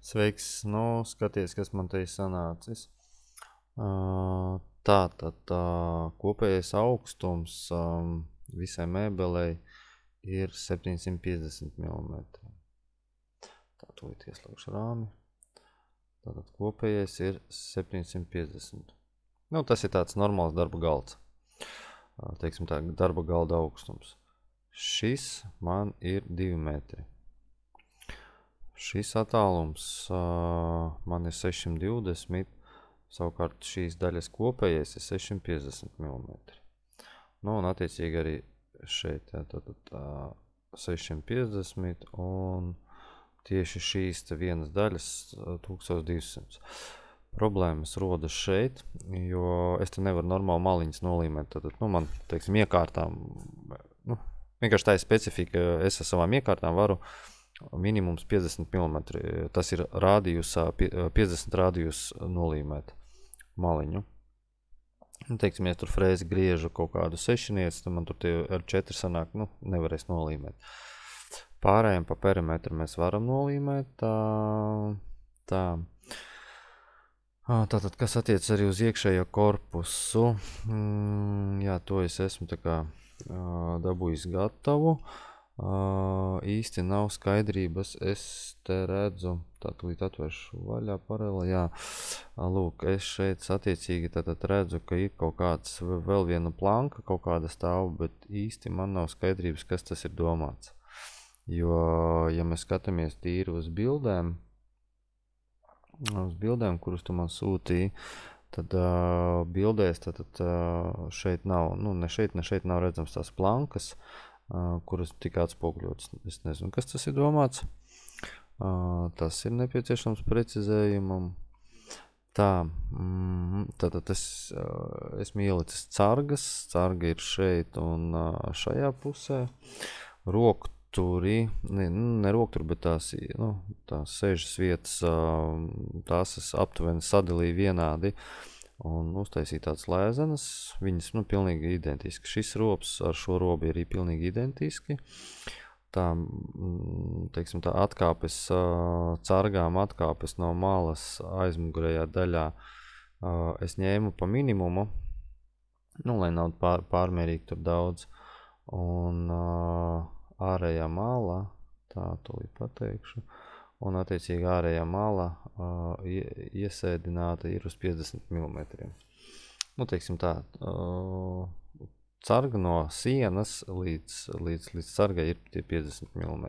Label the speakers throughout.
Speaker 1: Sveiks, nu, skaties, kas man te ir sanācis. Tātad kopējais augstums visai mēbelei ir 750 mm. Tā tūlīt ieslēgšu rāmi. Tātad kopējais ir 750. Nu, tas ir tāds normāls darba galds. Teiksim tā, darba galda augstums. Šis man ir 2 metri. Šis attālums man ir 620, savukārt šīs daļas kopējais ir 650 mm. Nu, un attiecīgi arī šeit, jā, tātad 650 un tieši šīs te vienas daļas 1200. Problēmas rodas šeit, jo es te nevaru normāli maliņas nolīmēt. Tātad, nu, man, teiksim, iekārtām, nu, vienkārši tā ir specifika, es ar savām iekārtām varu minimums 50 mm. Tas ir rādījusā, 50 rādījus nolīmēt maliņu. Nu, teiksim, ja tur frēzi griežu kaut kādu sešinieci, tad man tur tie ar 4 sanāk, nu, nevarēs nolīmēt. Pārējiem pa perimetru mēs varam nolīmēt. Tātad, kas attiec arī uz iekšējo korpusu, jā, to es esmu tā kā dabūjis gatavu. Īsti nav skaidrības, es te redzu, tā tūlīt atvēršu vaļā paralēli, jā, lūk, es šeit attiecīgi tātad redzu, ka ir kaut kāds vēl viena planka, kaut kāda stāv, bet īsti man nav skaidrības, kas tas ir domāts. Jo, ja mēs skatāmies tīri uz bildēm, kurus tu man sūtīji, tad bildēs tātad šeit nav, nu, ne šeit nav redzams tās plankas, kuras tika atspogļotas. Es nezinu, kas tas ir domāts. Tas ir nepieciešams precizējumam. Tātad esmu ielicis cargas. Carga ir šeit un šajā pusē. Rokturi, ne rokturi, bet tās sēžas vietas, tās es aptuveni sadalīju vienādi. Un uztaisīja tādas lēzenas, viņas, nu, pilnīgi identiski. Šis robs ar šo robu ir arī pilnīgi identiski. Tā, teiksim, tā atkāpes, cargām atkāpes no malas aizmugurējā daļā es ņēmu pa minimumu, nu, lai nav pārmērīgi tur daudz. Un ārējā mala, tā tūlīt pateikšu, un attiecīgi ārējā mala iesēdināta ir uz 50 mm. Nu, teiksim tā, carga no sienas līdz cargai ir tie 50 mm.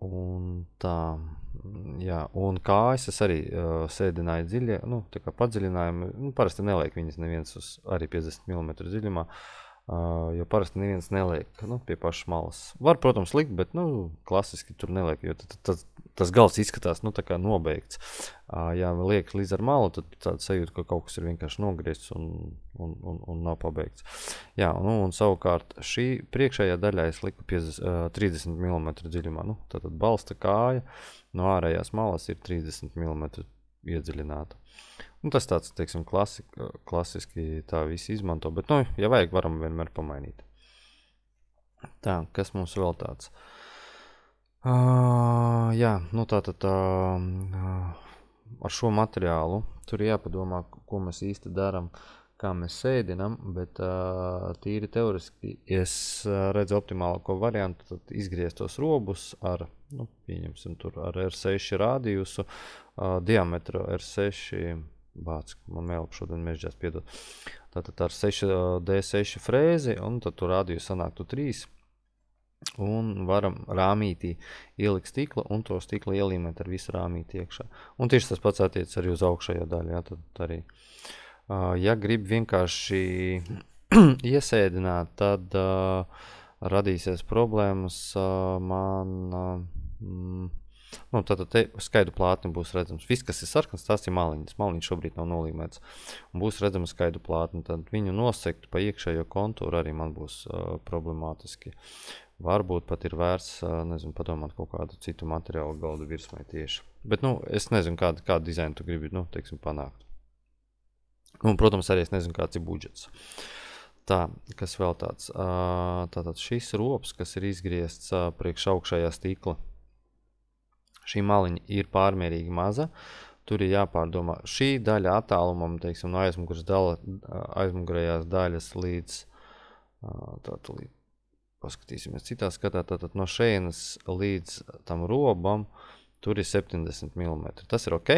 Speaker 1: Un tā, jā, un kājas es arī sēdināju dziļi, nu, tā kā padziļinājumu, nu, parasti neliek viņas neviens uz arī 50 mm dziļumā. Jo parasti neviens neliek, nu, pie pašas malas. Var, protams, likt, bet, nu, klasiski tur neliek, jo tas galds izskatās, nu, tā kā nobeigts. Ja liek līdz ar malu, tad tāda sajūta, ka kaut kas ir vienkārši nogriezts un nav pabeigts. Jā, nu, un savukārt šī priekšējā daļā es liku 30 mm dziļumā. Nu, tātad balsta kāja no ārējās malas ir 30 mm iedziļināta. Nu, tas tāds, teiksim, klasiski tā visi izmanto, bet, nu, ja vajag, varam vienmēr pamainīt. Tā, kas mums vēl tāds? Jā, nu, tātad ar šo materiālu tur jāpadomā, ko mēs īsti daram, kā mēs sēdinam, bet tīri teoriski es redzu optimālāko variantu, tad izgriezt tos robus ar, nu, pieņemsim tur ar R6 rādījusu, diametru R6, bāc, man vēl šodien mežģās piedod. Tātad ar D6 frēzi, un tad tu rādījus sanāktu 3. Un varam rāmītī ielikt stikla, un to stikla ielīmēt ar visu rāmīti iekšā. Un tieši tas pats attiec arī uz augšējo daļu, jā, tad arī. Ja grib vienkārši iesēdināt, tad radīsies problēmas man... Nu, tātad te skaidu plātni būs redzams. Viss, kas ir sarkans, tās ir maliņas. Maliņas šobrīd nav nolīmēts. Un būs redzama skaidu plātni. Tad viņu nosekt pa iekšējo kontūru arī man būs problemātiski. Varbūt pat ir vērts, nezinu, padomāt kaut kādu citu materiālu galdu virsmai tieši. Bet, nu, es nezinu, kādu dizainu tu gribi, nu, teiksim, panākt. Un, protams, arī es nezinu, kāds ir budžets. Tā, kas vēl tāds? Tātad šis robs, kas ir izgriezts priekš augšējā stikla. šī maliņa ir pārmērīgi maza. Tur ir jāpārdomā šī daļa attālumam, teiksim, no aizmugurējās daļas līdz, tātad paskatīsimies citā skatā, tātad no šeienes līdz tam robam, tur ir 70 mm. Tas ir ok.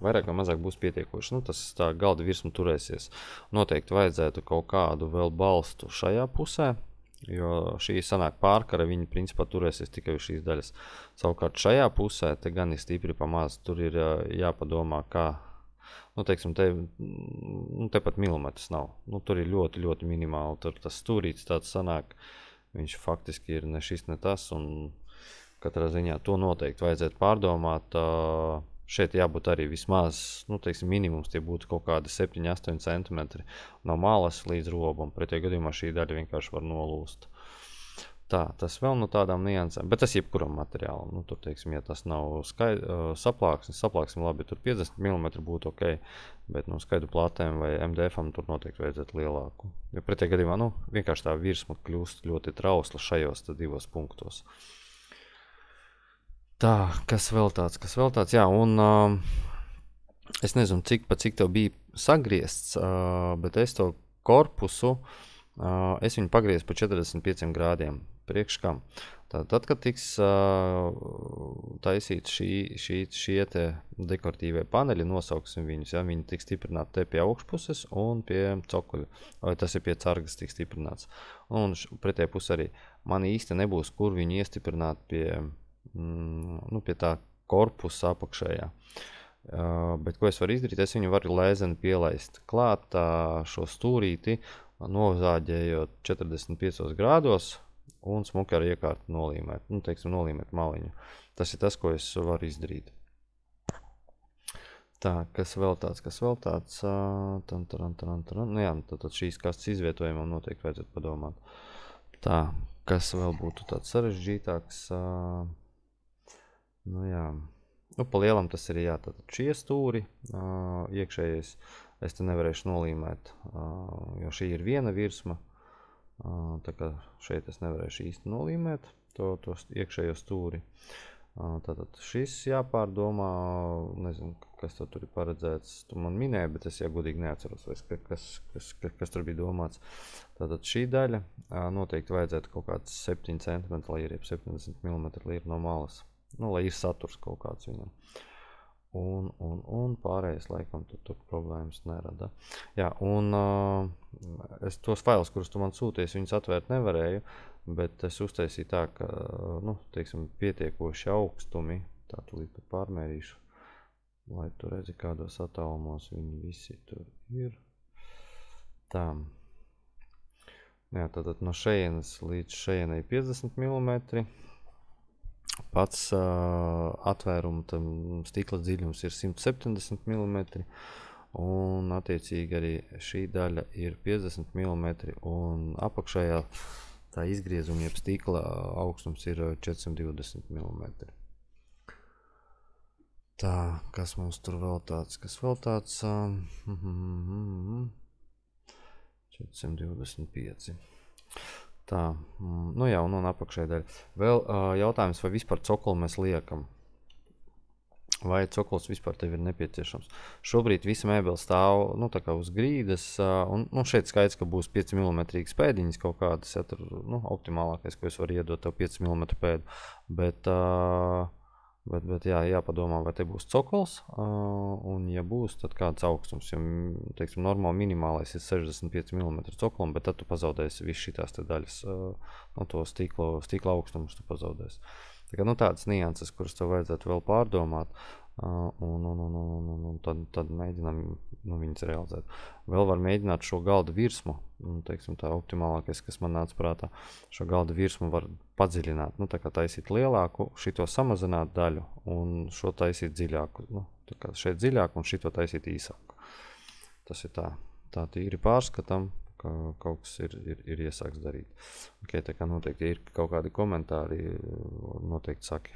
Speaker 1: Vairāk vai mazāk būs pietiekoši. Tas tā galda virsma turēsies. Noteikti vajadzētu kaut kādu vēl balstu šajā pusē, jo šī sanāk pārkara, viņi principā turēsies tikai uz šīs daļas. Savukārt šajā pusē te gan ir stipri pamaz. Tur ir jāpadomā, kā, teiksim, tepat milimetrs nav. Tur ir ļoti, ļoti minimāli. Tur tas stūrīts tāds sanāk, viņš faktiski ir ne šis, ne tas, un katrā ziņā to noteikti vajadzētu pārdomāt. Šeit jābūt arī vismaz, teiksim, minimums tie būtu kaut kādi 7-8 cm no malas līdz robam. Pretējā gadījumā šī daļa vienkārši var nolūst. Tā, tas vēl no tādām niansēm, bet tas jebkuram materiālam. Tur, teiksim, ja tas nav saplāksni labi, tur 50 mm būtu ok, bet skaidru plātēm vai MDF-am tur noteikti vajadzētu lielāku. Jo pretējā gadījumā, vienkārši tā virsma kļūst ļoti trausla šajos divos punktos. Tā, kas vēl tāds, jā, un es nezinu, cik tev bija sagriezts, bet es to korpusu, es viņu pagriezu pa 45 grādiem priekškam. Tad, kad tiks taisīt šie te dekoratīvie paneļi, nosauksim viņus, ja, viņi tiks stiprināti te pie augšpuses un pie cokuļa, vai tas ir pie cargas tiks stiprināts. Un pretējā pusē arī man īsti nebūs, kur viņu iestiprināt pie tā korpusa apakšējā. Bet ko es varu izdarīt? Es viņu varu lēzeni pielaist klāt šo stūrīti, nozāģējot 45 grādos un smuki ar iekārtu nolīmēt. Teiksim, nolīmēt maliņu. Tas ir tas, ko es varu izdarīt. Tā, kas vēl tāds? Jā, tad šīs kastes izvietojumam noteikti vajadzētu padomāt. Tā, kas vēl būtu tāds sarežģītāks? Jā. Pa lielam tas ir jā, tātad šie stūri iekšējais es te nevarēšu nolīmēt, jo šī ir viena virsma, tā kā šeit es nevarēšu īsti nolīmēt to iekšējo stūri. Tātad šis jāpārdomā, nezinu, kas tur ir paredzēts, tu man minēji, bet es godīgi neatceros, kas tur bija domāts. Tātad šī daļa noteikti vajadzētu kaut kāds 7 cm, lai ir 70 mm ir no malas. Lai ir saturs kaut kāds viņam. Un pārējais laikam tur problēmas nerada. Jā, un es tos failus, kurus tu man sūties, viņus atvērt nevarēju, bet es uztaisīju tā, ka, teiksim, pietiekoši augstumi, tā tūlīt pat pārmērīšu, lai tu redzi, kādos attālumos viņi visi tur ir. Tā. Jā, tātad no šeienes līdz šeienei 50 mm. Pats atvēruma stikla dziļums ir 170 mm, un attiecīgi arī šī daļa ir 50 mm, un apakšējā tā izgriezuma, jeb stikla augstums ir 420 mm. Tā, kas mums tur vēl tāds? 425. Tā, jā, un apakšējā daļa. Vēl jautājums, vai vispār cokolu mēs liekam? Vai cokols vispār tev ir nepieciešams? Šobrīd visa mēbele stāv, tā kā uz grīdas, un šeit skaidrs, ka būs 5 mm pēdiņas kaut kādas, ja tur, optimālākais, ko es varu iedot tev 5 mm pēdu, bet jā, jāpadomā, vai te būs cokols, un ja būs, tad kāds augstums, jo, teiksim, normāli minimālais ir 65 mm cokolam, bet tad tu pazaudēsi visu šitās te daļas, to stikla augstumus tu pazaudēsi. Tā kā, tādas nianses, kuras tev vajadzētu vēl pārdomāt, un tad mēģinām viņas realizēt. Vēl var mēģināt šo galda virsmu, teiksim, tā optimālākais, kas man nāca prātā, šo galda virsmu var padziļināt, tā kā taisīt lielāku, šito samazināt daļu, un šo taisīt dziļāku, tā kā šeit dziļāku, un šito taisīt īsāku. Tas ir tā tīri pārskatam, ka kaut kas ir iesāks darīt. Ok, tā kā noteikti ir kaut kādi komentāri, noteikti saki.